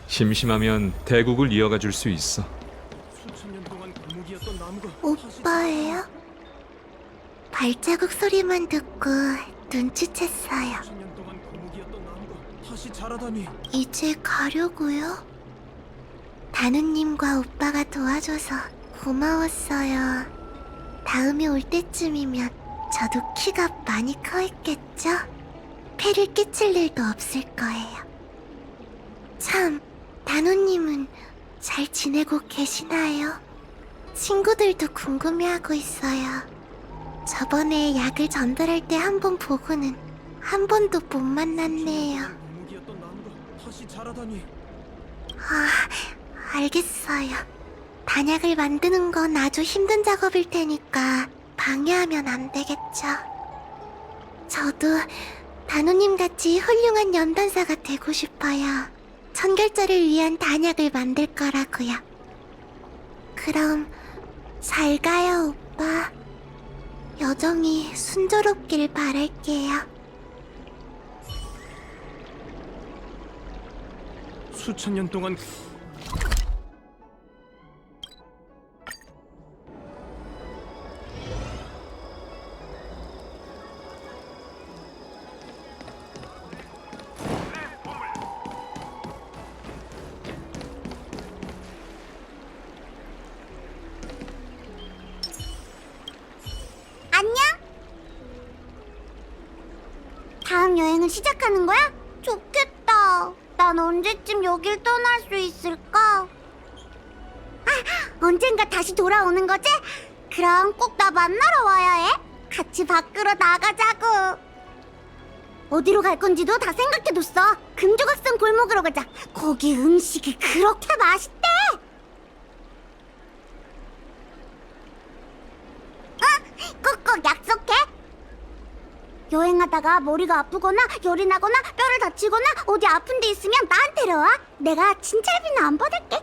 심심하면 대국을 이어가 줄 수 있어. 수천 년 동안 고목이었던 나무가 오빠예요? 발자국 소리만 듣고 눈치챘어요. 수천 년 동안 고목이었던 나무가 다시 자라다니. 이제 가려고요? 다누님과 오빠가 도와줘서 고마웠어요. 다음에 올 때쯤이면 저도 키가 많이 커 있겠죠? 폐를 끼칠 일도 없을 거예요. 참, 다누님은 잘 지내고 계시나요? 친구들도 궁금해하고 있어요. 저번에 약을 전달할 때 한 번 보고는 한 번도 못 만났네요. 고목이었던 나무가 다시 자라다니. 알겠어요. 단약을 만드는 건 아주 힘든 작업일 테니까 방해하면 안 되겠죠. 저도 다누님 같이 훌륭한 연단사가 되고 싶어요. 천결자를 위한 단약을 만들 거라고요. 그럼 잘 가요, 오빠. 여정이 순조롭길 바랄게요. 수천 년 동안 안녕? 다음 여행을 시작하는 거야? 좋겠다. 난 언제쯤 여길 떠날 수 있을까? 언젠가 다시 돌아오는 거지? 그럼 꼭 나 만나러 와야 해. 같이 밖으로 나가자고. 어디로 갈 건지도 다 생각해뒀어. 금조각성 골목으로 가자. 거기 음식이 그렇게 맛있대. 꼭꼭 약속해. 여행하다가 머리가 아프거나 열이 나거나 뼈를 다치거나 어디 아픈 데 있으면 나한테로 와. 내가 진찰비는 안 받을게.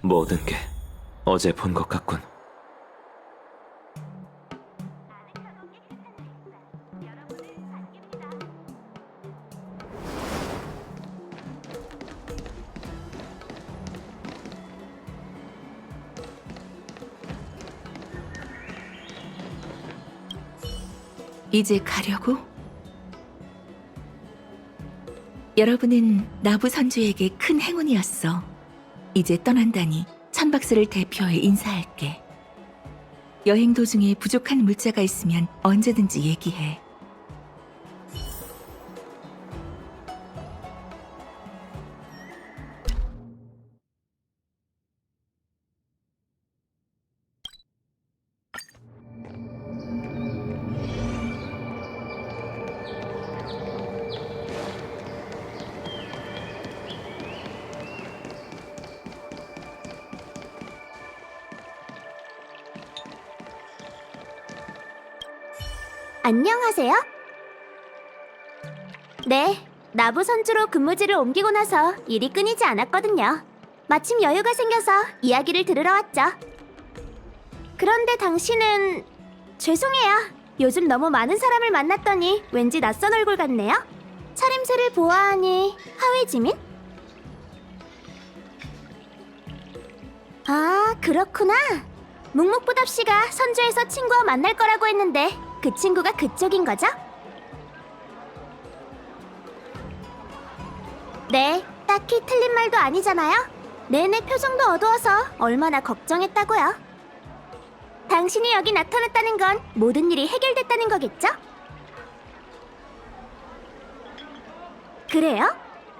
모든 게 어제 본 것 같군. 이제 가려고? 여러분은 나부 선주에게 큰 행운이었어. 이제 떠난다니 천박사를 대표해 인사할게. 여행 도중에 부족한 물자가 있으면 언제든지 얘기해. 안녕하세요. 네, 나부 선주로 근무지를 옮기고 나서 일이 끊이지 않았거든요. 마침 여유가 생겨서 이야기를 들으러 왔죠. 그런데 당신은... 죄송해요. 요즘 너무 많은 사람을 만났더니 왠지 낯선 얼굴 같네요. 차림새를 보아하니 하위지민? 아, 그렇구나. 묵묵부답 씨가 선주에서 친구와 만날 거라고 했는데 그 친구가 그쪽인 거죠? 네, 딱히 틀린 말도 아니잖아요. 내내 표정도 어두워서 얼마나 걱정했다고요. 당신이 여기 나타났다는 건 모든 일이 해결됐다는 거겠죠? 그래요?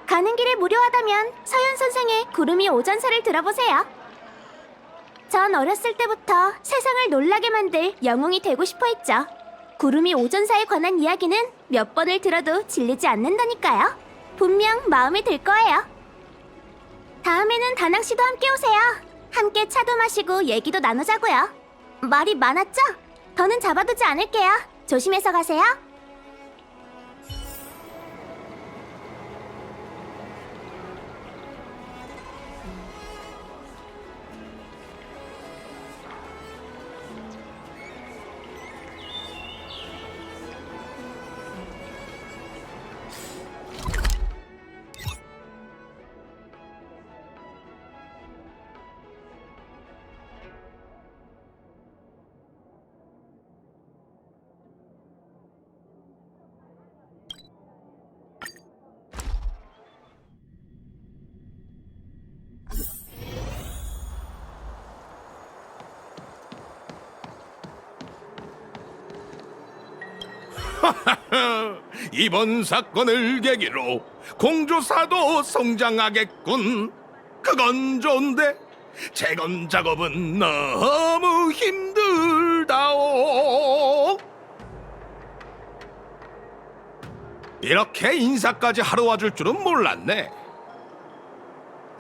가는 길에 무료하다면 서현 선생의 구름이 오전사를 들어보세요. 전 어렸을 때부터 세상을 놀라게 만들 영웅이 되고 싶어 했죠. 구름이 오전사에 관한 이야기는 몇 번을 들어도 질리지 않는다니까요. 분명 마음에 들 거예요. 다음에는 다낭 씨도 함께 오세요. 함께 차도 마시고 얘기도 나누자고요. 말이 많았죠? 더는 잡아두지 않을게요. 조심해서 가세요. 이번 사건을 계기로 공조사도 성장하겠군. 그건 좋은데 재건 작업은 너무 힘들다오. 이렇게 인사까지 하러 와줄 줄은 몰랐네.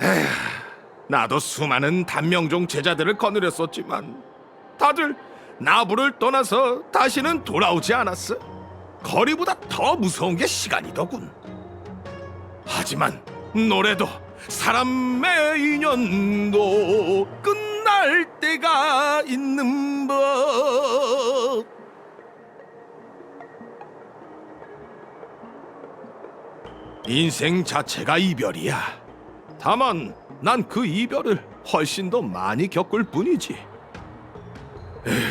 에휴, 나도 수많은 단명종 제자들을 거느렸었지만 다들 나부를 떠나서 다시는 돌아오지 않았어. 거리보다 더 무서운 게 시간이더군. 하지만 노래도 사람의 인연도 끝날 때가 있는 법. 인생 자체가 이별이야. 다만 난 그 이별을 훨씬 더 많이 겪을 뿐이지. 에휴,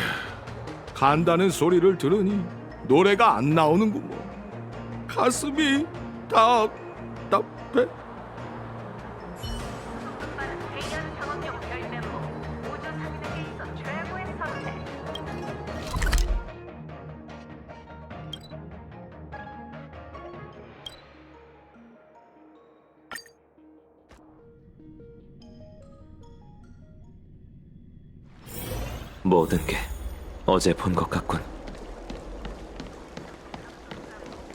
간다는 소리를 들으니 노래가 안 나오는구먼. 가슴이 답답해. 빠른 해연 상업용 별면모 우주 상인에게 있어 최고의 선택. 모든 게 어제 본 것 같군.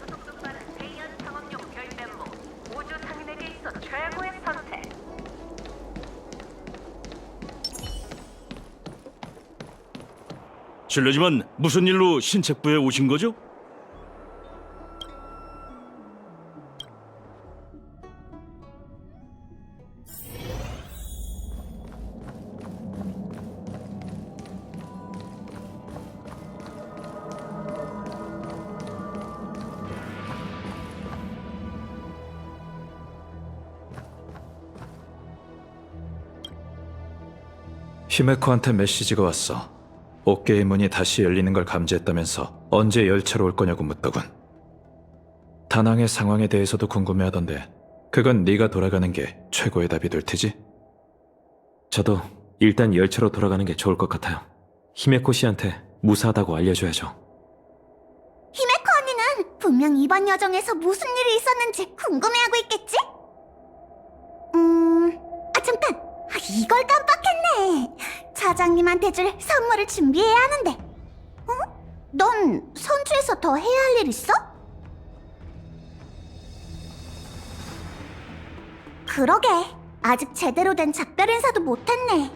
속도 빠른 해연 상업용 별면모 우주 상인에게 있어 최고의 선택. 실례지만 무슨 일로 신책부에 오신 거죠? 히메코한테 메시지가 왔어. 어깨의 문이 다시 열리는 걸 감지했다면서 언제 열차로 올 거냐고 묻더군. 다낭의 상황에 대해서도 궁금해하던데 그건 네가 돌아가는 게 최고의 답이 될 테지? 저도 일단 열차로 돌아가는 게 좋을 것 같아요. 히메코 씨한테 무사하다고 알려줘야죠. 히메코 언니는 분명 이번 여정에서 무슨 일이 있었는지 궁금해하고 있겠지? 잠깐! 이걸 깜빡했네! 차장님한테 줄 선물을 준비해야 하는데. 넌 선주에서 더 해야 할 일 있어? 그러게, 아직 제대로 된 작별 인사도 못했네.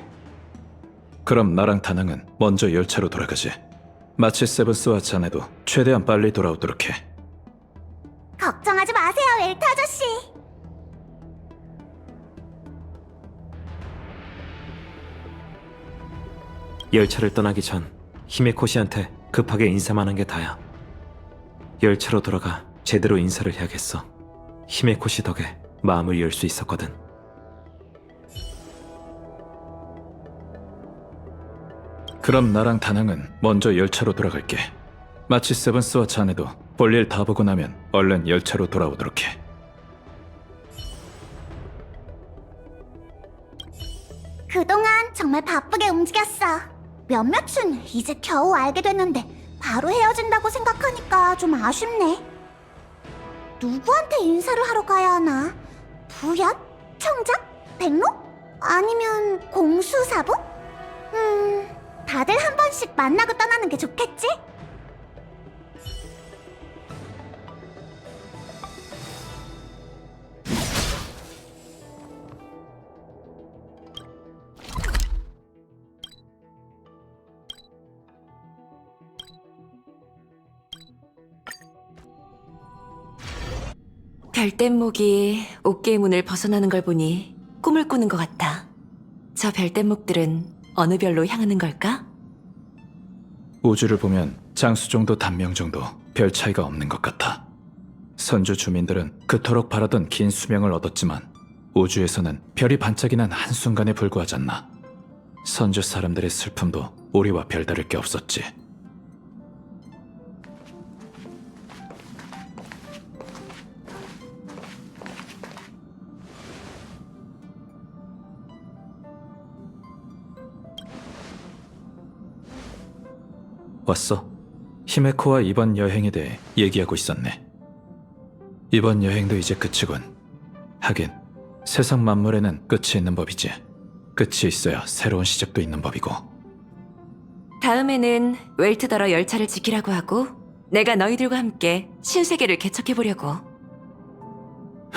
그럼 나랑 다낭은 먼저 열차로 돌아가지. 마치 세븐스와 자네도 최대한 빨리 돌아오도록 해. 걱정하지 마세요, 웰트 아저씨. 열차를 떠나기 전 히메코 씨한테 급하게 인사만 한 게 다야. 열차로 돌아가 제대로 인사를 해야겠어. 히메코 씨 덕에 마음을 열 수 있었거든. 그럼 나랑 다낭은 먼저 열차로 돌아갈게. 마치 세븐스와 자네도 볼일 다 보고 나면 얼른 열차로 돌아오도록 해. 그동안 정말 바쁘게 움직였어. 몇몇은 이제 겨우 알게 됐는데 바로 헤어진다고 생각하니까 좀 아쉽네. 누구한테 인사를 하러 가야 하나? 부연? 청작? 백로? 아니면 공수사부? 다들 한 번씩 만나고 떠나는 게 좋겠지? 별뗏목이 옥계의 문을 벗어나는 걸 보니 꿈을 꾸는 것 같아. 저 별뗏목들은 어느 별로 향하는 걸까? 우주를 보면 장수 정도 단명 정도 별 차이가 없는 것 같아. 선주 주민들은 그토록 바라던 긴 수명을 얻었지만 우주에서는 별이 반짝이는 한순간에 불과하지 않나. 선주 사람들의 슬픔도 우리와 별다를 게 없었지. 왔어. 히메코와 이번 여행에 대해 얘기하고 있었네. 이번 여행도 이제 끝이군. 하긴 세상 만물에는 끝이 있는 법이지. 끝이 있어야 새로운 시작도 있는 법이고. 다음에는 웰트더러 열차를 지키라고 하고 내가 너희들과 함께 신세계를 개척해보려고.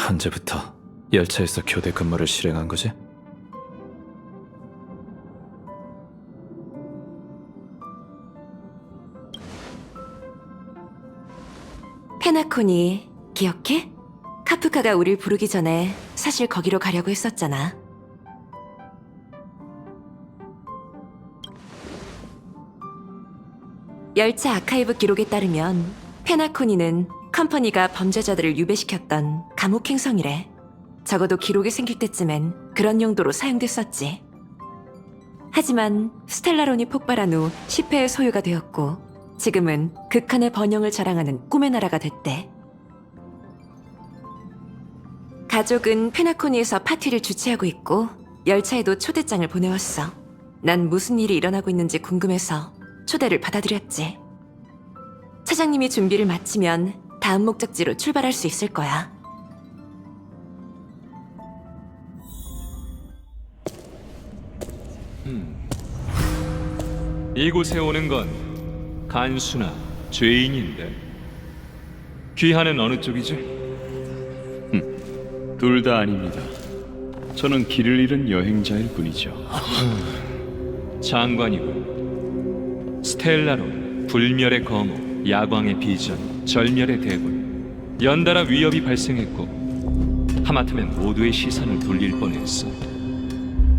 언제부터 열차에서 교대 근무를 실행한 거지? 페나코니 기억해? 카프카가 우릴 부르기 전에 사실 거기로 가려고 했었잖아. 열차 아카이브 기록에 따르면 페나코니는 컴퍼니가 범죄자들을 유배시켰던 감옥 행성이래. 적어도 기록이 생길 때쯤엔 그런 용도로 사용됐었지. 하지만 스텔라론이 폭발한 후 10회의 소유가 되었고 지금은 극한의 번영을 자랑하는 꿈의 나라가 됐대. 가족은 페나코니에서 파티를 주최하고 있고 열차에도 초대장을 보내왔어. 난 무슨 일이 일어나고 있는지 궁금해서 초대를 받아들였지. 차장님이 준비를 마치면 다음 목적지로 출발할 수 있을 거야. 이곳에 오는 건 간수나 죄인인데 귀하는 어느 쪽이지? 둘 다 아닙니다. 저는 길을 잃은 여행자일 뿐이죠. 장관이군. 스텔라론, 불멸의 거목, 야광의 비전, 절멸의 대군. 연달아 위협이 발생했고 하마터면 모두의 시선을 돌릴 뻔했어.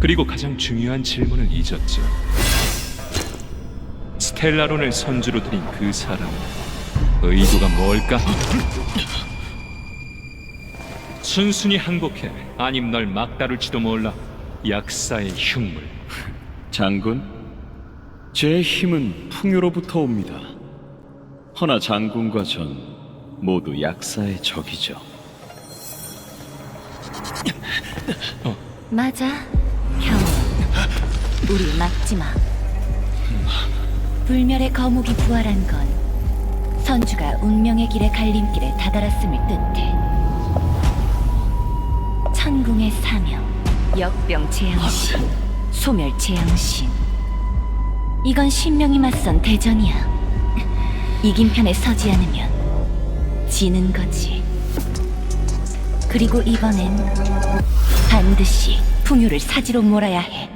그리고 가장 중요한 질문을 잊었지. 스텔라론을 선주로 들인 그 사람 의도가 뭘까? 순순히 항복해. 아님 널 막다룰지도 몰라. 약사의 흉물. 장군, 제 힘은 풍요로부터 옵니다. 허나 장군과 전 모두 약사의 적이죠. 맞아, 형. 우리 막지 마. 불멸의 거목이 부활한 건 선주가 운명의 길의 갈림길에 다다랐음을 뜻해. 천궁의 사명, 역병 재앙신, 소멸 재앙신. 이건 신명이 맞선 대전이야. 이긴 편에 서지 않으면 지는 거지. 그리고 이번엔 반드시 풍요를 사지로 몰아야 해.